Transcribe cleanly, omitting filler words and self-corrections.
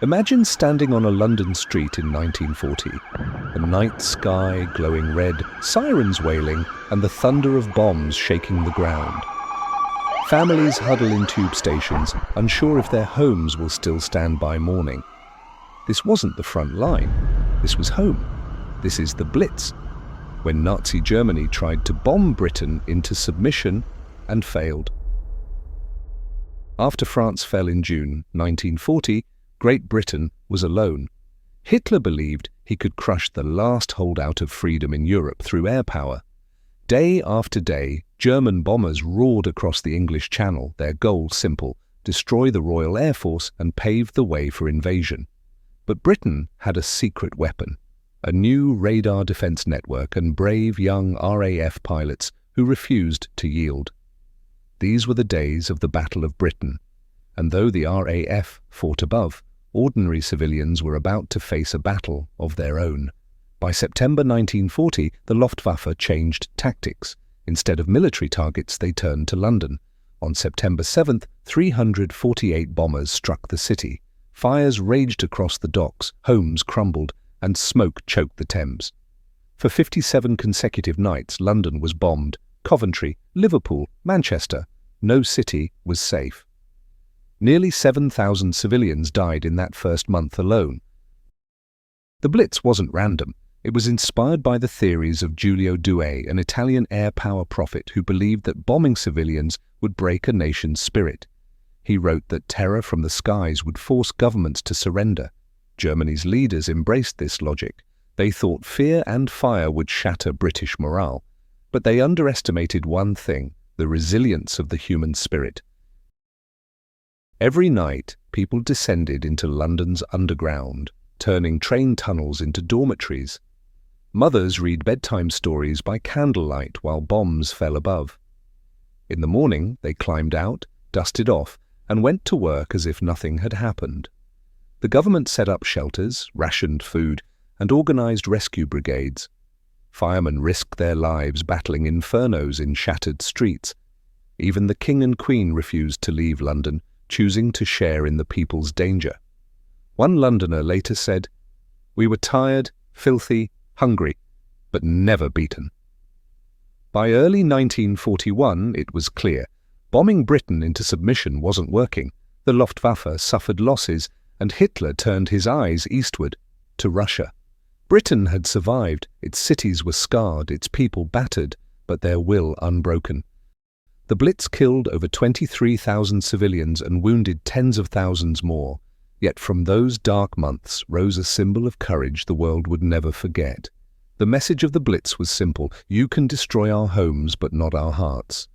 Imagine standing on a London street in 1940, the night sky glowing red, sirens wailing, and the thunder of bombs shaking the ground. Families huddle in tube stations, unsure if their homes will still stand by morning. This wasn't the front line. This was home. This is the Blitz, when Nazi Germany tried to bomb Britain into submission and failed. After France fell in June 1940, Great Britain was alone. Hitler believed he could crush the last holdout of freedom in Europe through air power. Day after day, German bombers roared across the English Channel, their goal simple: destroy the Royal Air Force and pave the way for invasion. But Britain had a secret weapon, a new radar defense network and brave young RAF pilots who refused to yield. These were the days of the Battle of Britain, and though the RAF fought above, ordinary civilians were about to face a battle of their own. By September 1940, the Luftwaffe changed tactics. Instead of military targets, they turned to London. On September 7th, 348 bombers struck the city. Fires raged across the docks, homes crumbled, and smoke choked the Thames. For 57 consecutive nights, London was bombed. Coventry, Liverpool, Manchester. No city was safe. Nearly 7,000 civilians died in that first month alone. The Blitz wasn't random. It was inspired by the theories of Giulio Douhet, an Italian air power prophet who believed that bombing civilians would break a nation's spirit. He wrote that terror from the skies would force governments to surrender. Germany's leaders embraced this logic. They thought fear and fire would shatter British morale. But they underestimated one thing: the resilience of the human spirit. Every night, people descended into London's underground, turning train tunnels into dormitories. Mothers read bedtime stories by candlelight while bombs fell above. In the morning, they climbed out, dusted off, and went to work as if nothing had happened. The government set up shelters, rationed food, and organized rescue brigades. Firemen risked their lives battling infernos in shattered streets. Even the King and Queen refused to leave London, choosing to share in the people's danger. One Londoner later said, "We were tired, filthy, hungry, but never beaten." By early 1941, it was clear. Bombing Britain into submission wasn't working. The Luftwaffe suffered losses, and Hitler turned his eyes eastward, to Russia. Britain had survived, its cities were scarred, its people battered, but their will unbroken. The Blitz killed over 23,000 civilians and wounded tens of thousands more. Yet from those dark months rose a symbol of courage the world would never forget. The message of the Blitz was simple: you can destroy our homes, but not our hearts.